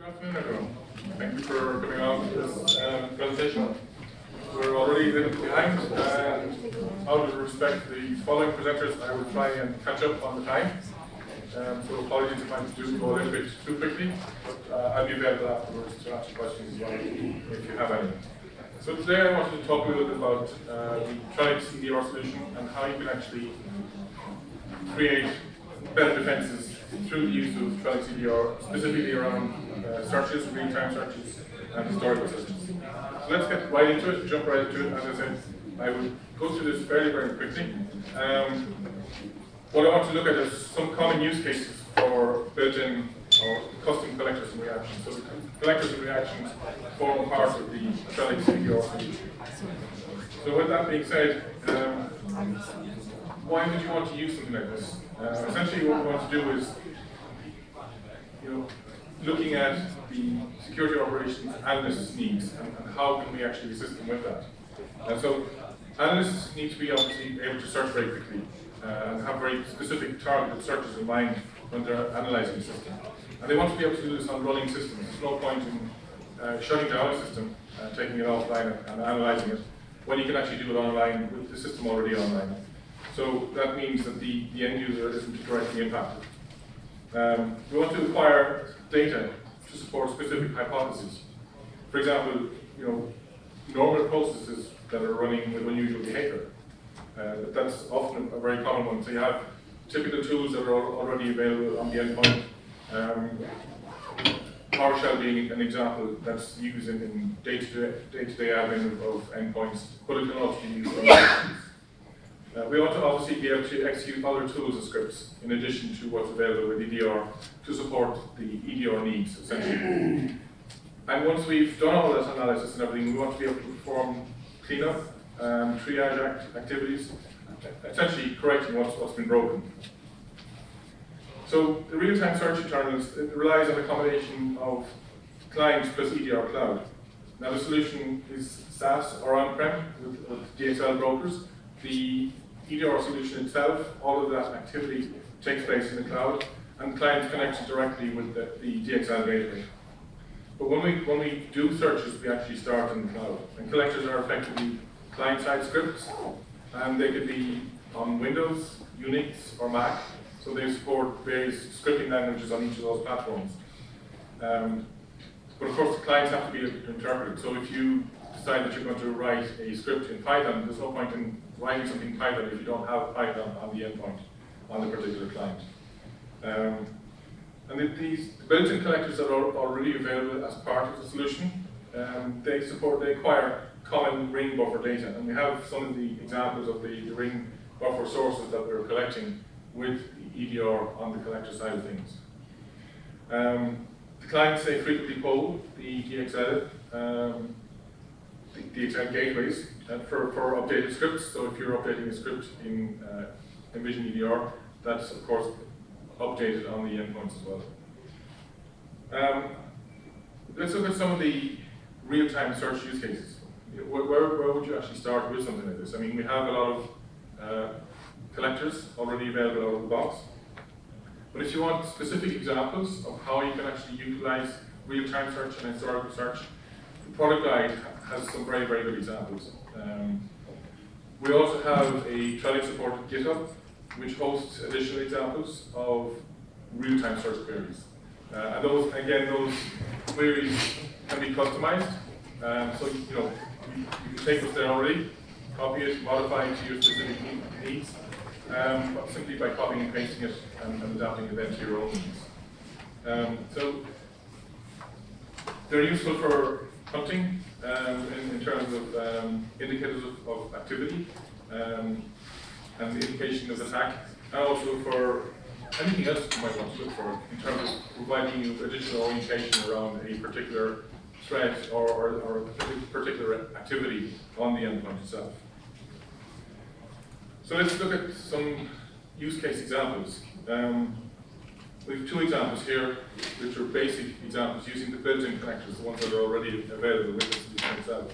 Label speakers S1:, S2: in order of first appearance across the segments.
S1: Good afternoon, everyone. Thank you for coming on to this presentation. We're already a little behind, and out of respect to the following presenters, I will try and catch up on the time. So apologies if I do go a little bit too quickly, but I'll be available afterwards to answer questions as well if you have any. So today I wanted to talk a little bit about the Trellix EDR solution and how you can actually create better defenses through the use of Trellix EDR, specifically around searches, real-time searches, and historical searches. So let's get right into it, jump right into it. As I said, I will go through this very, very quickly. What I want to look at is some common use cases for built-in or custom collectors and reactions. So the collectors and reactions form part of the Trellix EDR solution. So with that being said, why would you want to use something like this? Essentially, what we want to do is, looking at the security operations analysts' needs and how can we actually assist them with that. And so, analysts need to be obviously able to search very quickly and have very specific targeted searches in mind when they're analyzing a system. And they want to be able to do this on running systems. There's no point in shutting down a system, taking it offline and analyzing it, when you can actually do it online with the system already online. So that means that the end user isn't directly impacted. We want to acquire data to support specific hypotheses. For example, normal processes that are running with unusual behavior. That's often a very common one. So you have typical tools that are already available on the endpoint. PowerShell being an example that's used in day-to-day admin of endpoints, but it can also be used on we want to obviously be able to execute other tools and scripts in addition to what's available with EDR to support the EDR needs, essentially. And once we've done all this analysis and everything, we want to be able to perform cleanup, triage activities, essentially correcting what's been broken. So the real-time search internals, it relies on a combination of client plus EDR cloud. Now the solution is SaaS or on-prem with DXL brokers. The EDR solution itself, all of that activity takes place in the cloud, and clients connect directly with the DXL gateway. But when we do searches, we actually start in the cloud. And collectors are effectively client-side scripts, and they could be on Windows, Unix, or Mac. So they support various scripting languages on each of those platforms. But of course, the clients have to be interpreted. So if you decide that you're going to write a script in Python, there's no point in writing something in Python if you don't have Python on the endpoint on the particular client. And these built-in collectors that are already available as part of the solution, they acquire common ring buffer data, and we have some of the examples of the ring buffer sources that we're collecting with EDR on the collector side of things. The clients, they frequently poll the DXL gateways for updated scripts. So if you're updating a script in Envision EDR, that's of course updated on the endpoints as well. Let's look at some of the real-time search use cases. Where would you actually start with something like this? I mean, we have a lot of collectors already available out of the box. But if you want specific examples of how you can actually utilize real-time search and historical search, the product guide has some very, very good examples. We also have a Trellix supported GitHub, which hosts additional examples of real-time search queries. And those queries can be customized. So you can take what's there already, copy it, modify it to your specific needs, simply by copying and pasting it and adapting it then to your own needs. So they're useful for hunting in terms of indicators of activity and the indication of attack, and also for anything else you might want to look for in terms of providing you additional orientation around a particular threat or a particular activity on the endpoint itself. So let's look at some use case examples. We have two examples here, which are basic examples using the built-in connectors, the ones that are already available with the solution itself.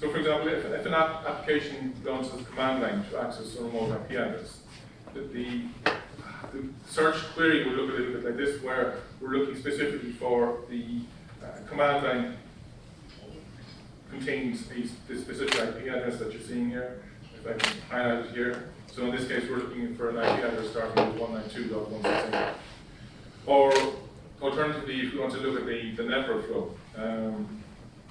S1: So for example, if an application launches a command line to access a remote IP address, the search query will look a little bit like this, where we're looking specifically for the command line contains the specific IP address that you're seeing here. If I can highlight it here. So in this case, we're looking for an IP address starting with 192.168. Or alternatively, if we want to look at the network flow,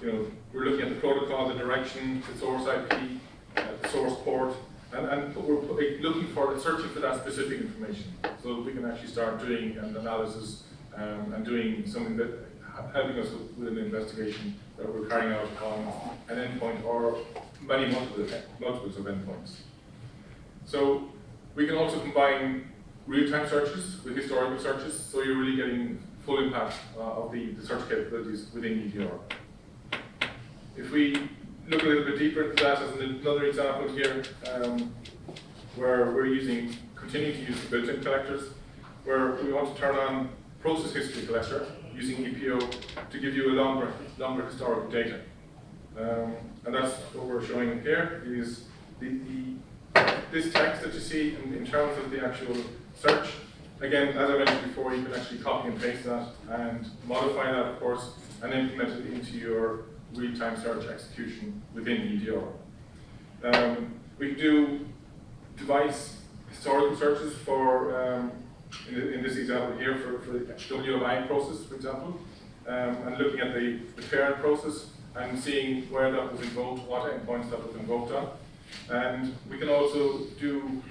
S1: we're looking at the protocol, the direction, the source IP, the source port, and we're searching for that specific information, so that we can actually start doing an analysis and doing something that helping us with an investigation that we're carrying out on an endpoint or many multiples of endpoints. So we can also combine real-time searches with historical searches, so you're really getting full impact of the search capabilities within EDR. If we look a little bit deeper into that as another example here, where we're continuing to use the built-in collectors, where we want to turn on process history collector using EPO to give you a longer historical data. And that's what we're showing here, is this text that you see in terms of the actual search. Again, as I mentioned before, you can actually copy and paste that and modify that, of course, and implement it into your real-time search execution within EDR. We can do device historical searches for, in this example here, for the WMI process, for example, and looking at the parent process and seeing where that was invoked, what endpoints that was invoked on. And we can also do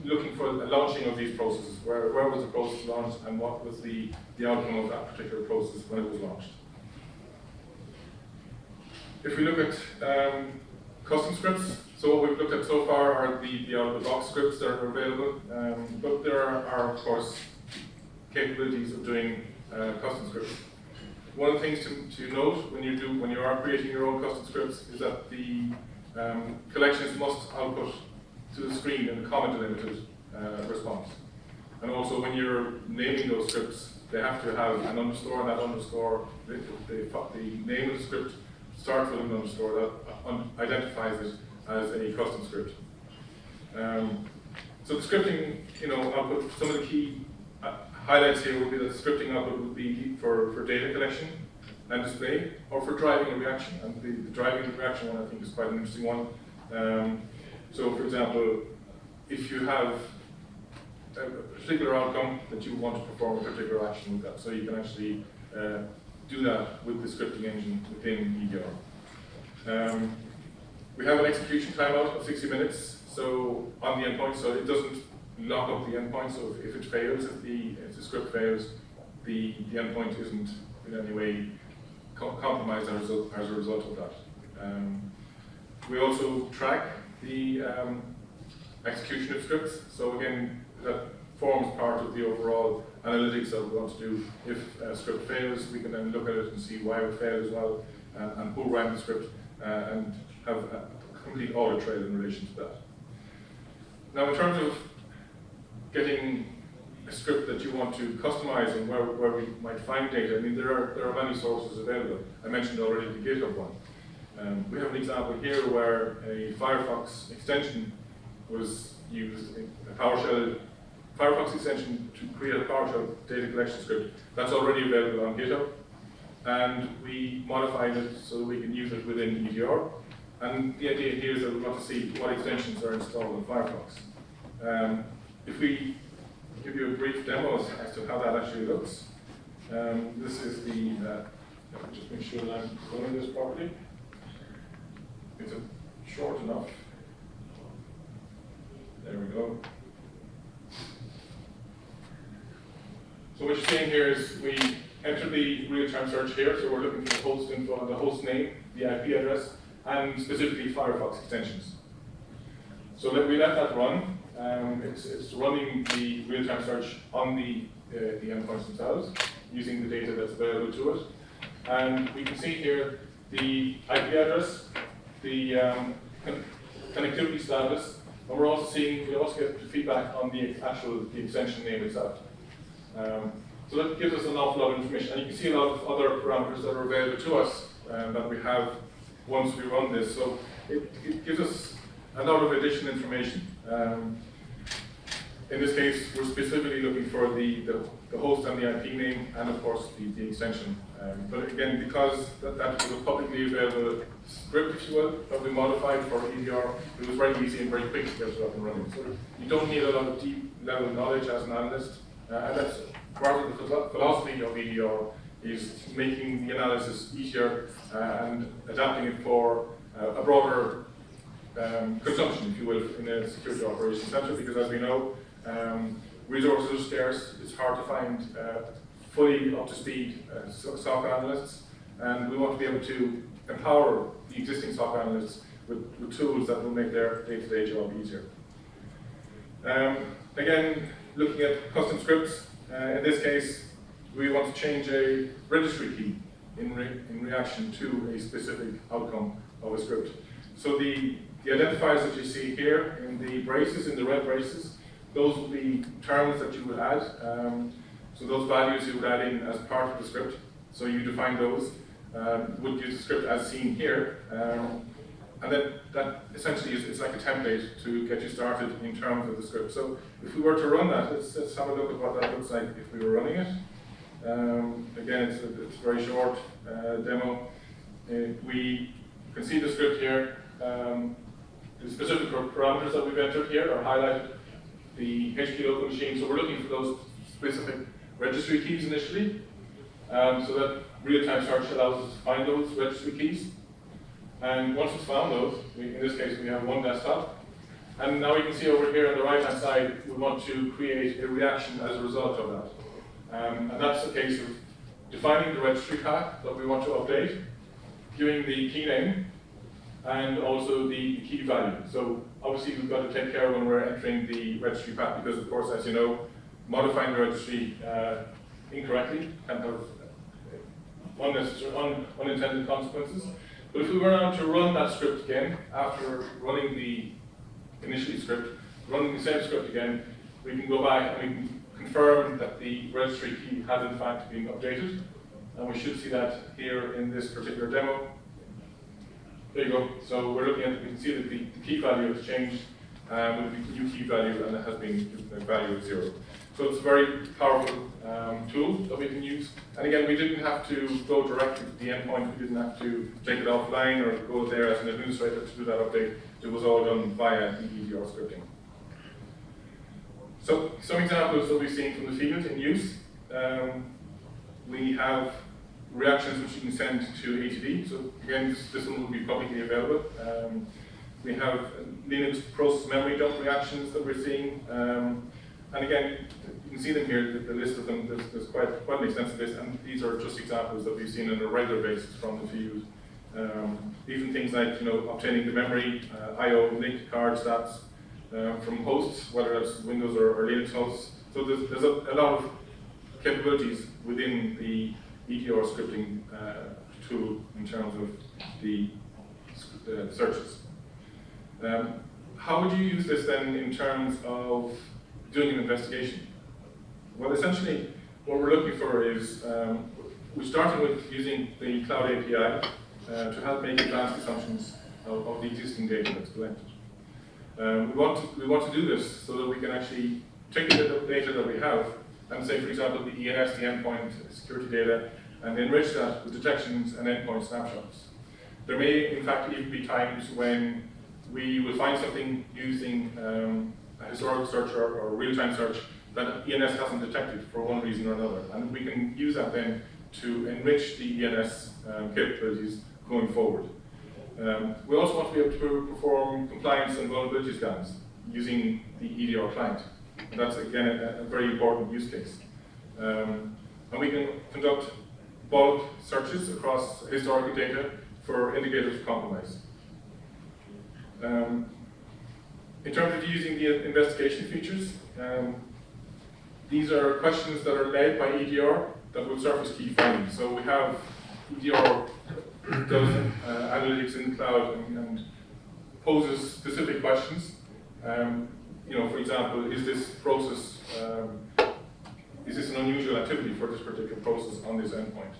S1: looking for the launching of these processes. Where was the process launched and what was the outcome of that particular process when it was launched. If we look at custom scripts, so what we've looked at so far are the out-of-the-box scripts that are available, but there are, of course, capabilities of doing custom scripts. One of the things to note when you are creating your own custom scripts is that the collections must output to the screen in a comment-delimited response. And also when you're naming those scripts, they have to have an underscore, and that underscore, the name of the script starts with an underscore that identifies it as a custom script. So the scripting, output, some of the key highlights here would be that the scripting output would be for data collection and display, or for driving a reaction. And the driving a reaction one I think is quite an interesting one. So for example, if you have a particular outcome that you want to perform a particular action with that, so you can actually do that with the scripting engine within EDR. We have an execution timeout of 60 minutes, so on the endpoint, so it doesn't lock up the endpoint. So if it fails, if the script fails, the endpoint isn't in any way compromised as a result of that. We also track the execution of scripts. So again, that forms part of the overall analytics that we want to do. If a script fails, we can then look at it and see why it failed as well, and who ran the script, and have a complete audit trail in relation to that. Now, in terms of getting a script that you want to customize and where we might find data, I mean, there are many sources available. I mentioned already the GitHub one. We have an example here where a Firefox extension was used, a PowerShell Firefox extension to create a PowerShell data collection script that's already available on GitHub, and we modified it so that we can use it within EDR. And the idea here is that we want to see what extensions are installed in Firefox. If we give you a brief demo as to how that actually looks, this is the, let me just make sure that I'm running this properly. It's short enough. There we go. So what you're seeing here is we enter the real-time search here, so we're looking for the host info and the host name, the IP address, and specifically Firefox extensions. So we let that run. It's running the real-time search on the endpoints themselves, using the data that's available to it. And we can see here the IP address, the connectivity status, and we also get feedback on the extension name itself. So that gives us an awful lot of information, and you can see a lot of other parameters that are available to us that we have once we run this. So it gives us a lot of additional information. In this case, we're specifically looking for the host and the IP name, and of course the extension. But again, because that was a publicly available script, if you will, that we modified for EDR, it was very easy and very quick to get it up and running. So you don't need a lot of deep level knowledge as an analyst, and that's part of the philosophy of EDR, is making the analysis easier and adapting it for a broader consumption, if you will, in a security operations center, because as we know, resources are scarce. It's hard to find fully up to speed SOC analysts, and we want to be able to empower the existing SOC analysts with tools that will make their day-to-day job easier. Again, looking at custom scripts, in this case, we want to change a registry key in reaction to a specific outcome of a script. So the identifiers that you see here in the braces, in the red braces, those will be terms that you would add. So those values you would add in as part of the script. So you define those, would use the script as seen here. And then that essentially is like a template to get you started in terms of the script. So if we were to run that, let's have a look at what that looks like if we were running it. Again, it's a very short demo. We can see the script here. The specific parameters that we've entered here are highlighted. The HK local machine, so we're looking for those specific registry keys initially. So that real-time search allows us to find those registry keys. And once it's found those, in this case we have one desktop. And now you can see over here on the right-hand side, we want to create a reaction as a result of that. And that's the case of defining the registry path that we want to update, giving the key name, and also the key value. So obviously we've got to take care when we're entering the registry path, because of course, as you know, modifying the registry incorrectly can have unnecessary, unintended consequences. But if we were now to run that script again, after running the initially script, running the same script again, we can go back and we can confirm that the registry key has in fact been updated. And we should see that here in this particular demo. There you go. So we're looking at, we can see that the key value has changed with the new key value, and it has been given a value of 0. So it's a very powerful tool that we can use. And again, we didn't have to go directly to the endpoint. We didn't have to take it offline or go there as an administrator to do that update. It was all done via the EDR scripting. So some examples that we've seen from the field in use. We have reactions which you can send to ATD. So again, this one will be publicly available. We have Linux process memory dump reactions that we're seeing. And again, you can see them here, the list of them, there's quite an extensive list, and these are just examples that we've seen on a regular basis from the field. Even things like, obtaining the memory, I/O link card stats from hosts, whether that's Windows or Linux hosts. So there's a lot of capabilities within the EDR scripting tool in terms of the searches. How would you use this then in terms of doing an investigation? Well, essentially, what we're looking for is, we're starting with using the Cloud API to help make advanced assumptions of the existing data that's collected. We want to do this so that we can actually take the data that we have and say, for example, the ENS, the endpoint security data, and enrich that with detections and endpoint snapshots. There may, in fact, even be times when we will find something using a historical search or real-time search that ENS hasn't detected for one reason or another. And we can use that then to enrich the ENS capabilities going forward. We also want to be able to perform compliance and vulnerability scans using the EDR client. And that's, again, a very important use case. And we can conduct bulk searches across historical data for indicators of compromise. In terms of using the investigation features, these are questions that are led by EDR that will surface key findings. So we have EDR does analytics in the cloud and poses specific questions. For example, is this process, is this an unusual activity for this particular process on this endpoint?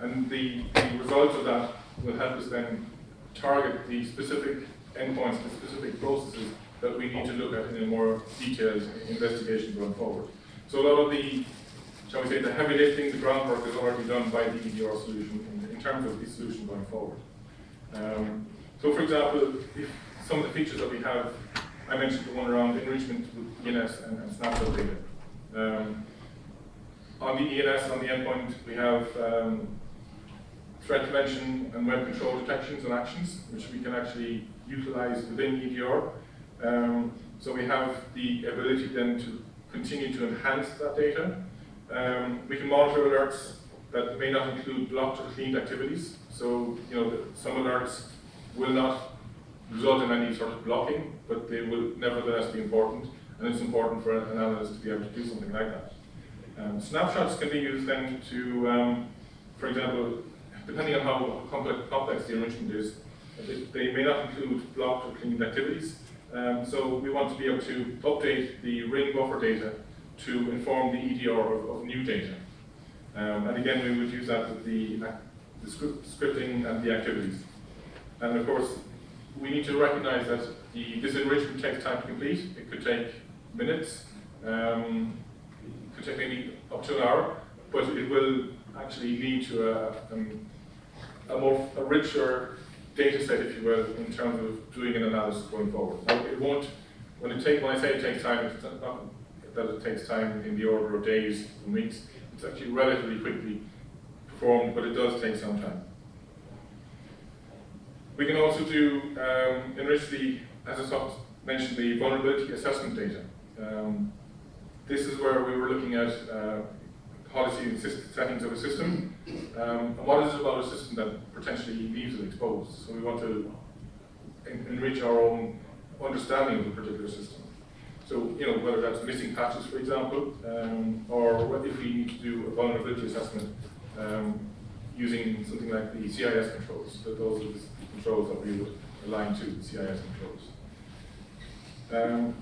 S1: And the results of that will help us then target the specific endpoints, the specific processes that we need to look at in a more detailed investigation going forward. So a lot of the, shall we say, the heavy lifting, the groundwork is already done by the EDR solution in terms of the solution going forward. So for example, if some of the features that we have, I mentioned the one around enrichment with ENS and snapshot data. On the ENS, on the endpoint, we have threat prevention and web control detections and actions, which we can actually utilize within EDR. So we have the ability then to continue to enhance that data. We can monitor alerts that may not include blocked or cleaned activities. So, some alerts will not result in any sort of blocking, but they will nevertheless be important, and it's important for an analyst to be able to do something like that. Snapshots can be used then to, for example, depending on how complex the enrichment is, they may not include blocked or cleaned activities. So we want to be able to update the ring buffer data to inform the EDR of new data. And again, we would use that with the scripting and the activities. And of course, we need to recognize that this enrichment takes time to complete. It could take minutes, it could take maybe up to an hour, but it will actually lead to a richer data set, if you will, in terms of doing an analysis going forward. Now, it won't, when I say it takes time, it's not that it takes time in the order of days and weeks. It's actually relatively quickly performed, but it does take some time. We can also do enrich as I mentioned, the vulnerability assessment data. This is where we were looking at policy and settings of a system. And what is it about a system that potentially leaves it exposed? So we want to enrich our own understanding of the particular system. So, whether that's missing patches, for example, or if we need to do a vulnerability assessment using something like the CIS controls. So those are the controls that we would align to, the CIS controls.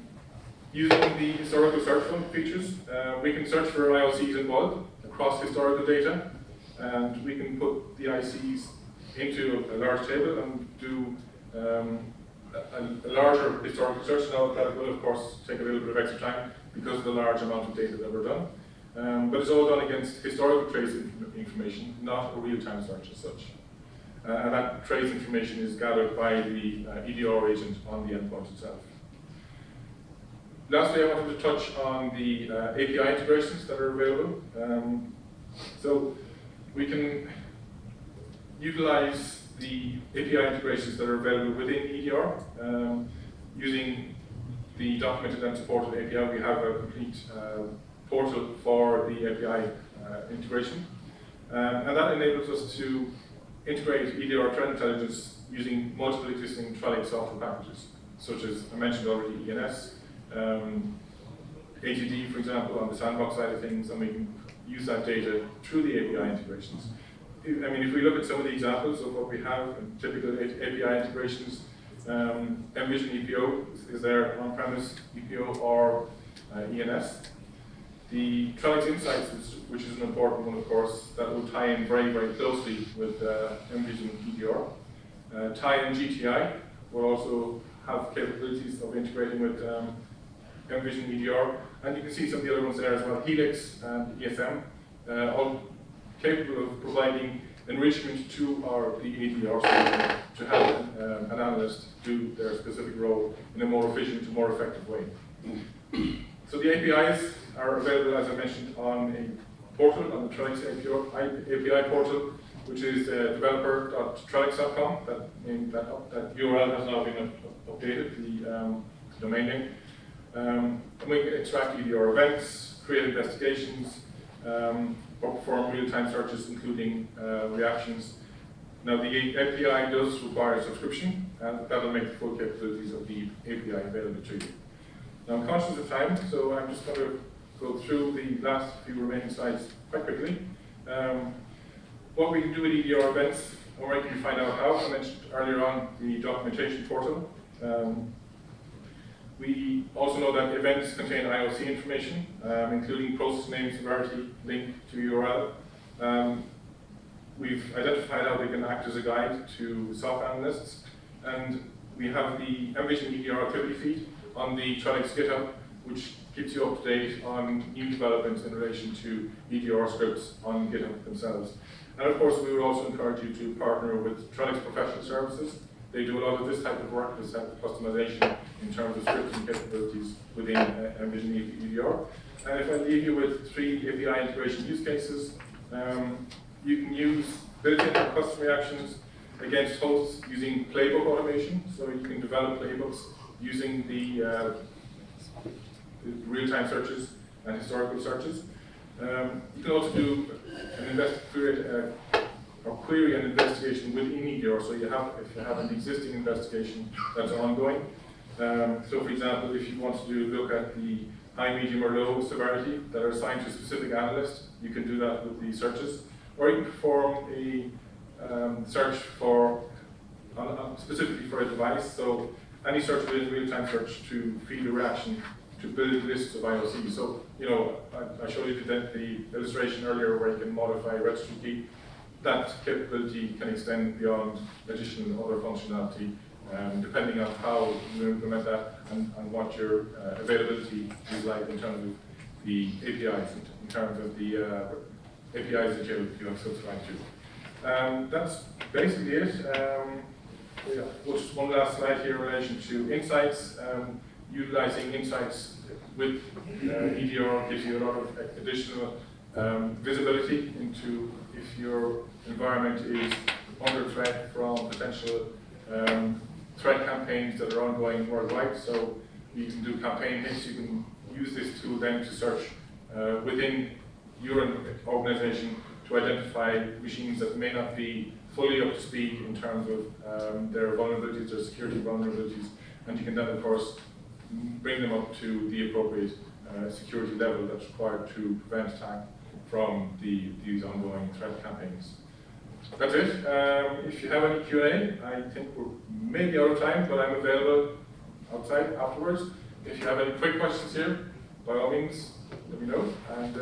S1: Using the historical search features, we can search for IOCs in bulk across historical data, and we can put the ICs into a large table and do a larger historical search. Now that will of course take a little bit of extra time because of the large amount of data that we're done. But it's all done against historical trace information, not a real-time search as such. And that trace information is gathered by the EDR agent on the endpoint itself. Lastly, I wanted to touch on the API integrations that are available. So we can utilize the API integrations that are available within EDR. Using the documented and supported API, we have a complete portal for the API integration. And that enables us to integrate EDR threat intelligence using multiple existing Trellix software packages, such as I mentioned already, ENS, ATD, for example, on the sandbox side of things, and we can use that data through the API integrations. If we look at some of the examples of what we have in typical API integrations, Envision EPO is there on-premise EPO or ENS. The Trellix Insights, which is an important one, of course, that will tie in very, very closely with Envision EDR. Tie in GTI will also have capabilities of integrating with Envision EDR, and you can see some of the other ones there as well, Helix and ESM, all capable of providing enrichment to the EDR solution to help an analyst do their specific role in a more efficient and more effective way. So the APIs are available, as I mentioned, on a portal, on the Trellix API portal, which is developer.trellix.com. That URL has now been updated, the domain name. And we can extract EDR events, create investigations, or perform real-time searches, including reactions. Now, the API does require a subscription, and that will make the full capabilities of the API available to you. Now, I'm conscious of time, so I'm just going to go through the last few remaining slides quite quickly. What we can do with EDR events, or where can you find out how? I mentioned earlier on the documentation portal. We also know that events contain IOC information, including process name, severity, link to URL. We've identified how they can act as a guide to SOC analysts, and we have the Envision EDR activity feed on the Trellix GitHub, which keeps you up to date on new developments in relation to EDR scripts on GitHub themselves. And of course, we would also encourage you to partner with Trellix Professional Services. They do a lot of this type of work, this type of customization in terms of scripting capabilities within Envision EDR. And if I leave you with 3 API integration use cases, you can use built-in custom reactions against hosts using playbook automation. So you can develop playbooks using the real-time searches and historical searches. You can also do query an investigation within EDR. So if you have an existing investigation that's ongoing. So for example, if you want to look at the high, medium, or low severity that are assigned to a specific analyst, you can do that with the searches. Or you can perform a search specifically for a device. So any search within real-time search to feed a reaction to build lists of IOCs. So, I showed you the illustration earlier where you can modify a registry key. That capability can extend beyond additional other functionality, depending on how you implement that and what your availability is like in terms of the APIs, in terms of the APIs that you have subscribed to. That's basically it. Just one last slide here in relation to insights. Utilizing insights with EDR gives you a lot of additional visibility into if your environment is under threat from potential threat campaigns that are ongoing worldwide. So you can do campaign hits. You can use this tool then to search within your organization to identify machines that may not be fully up to speed in terms of their vulnerabilities, their security vulnerabilities, and you can then, of course, bring them up to the appropriate security level that's required to prevent attack from these ongoing threat campaigns. That's it. If you have any Q&A, I think we're maybe out of time, but I'm available outside afterwards. If you have any quick questions here, by all means, let me know, and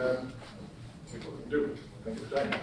S1: see what we can do. Thank you for your time.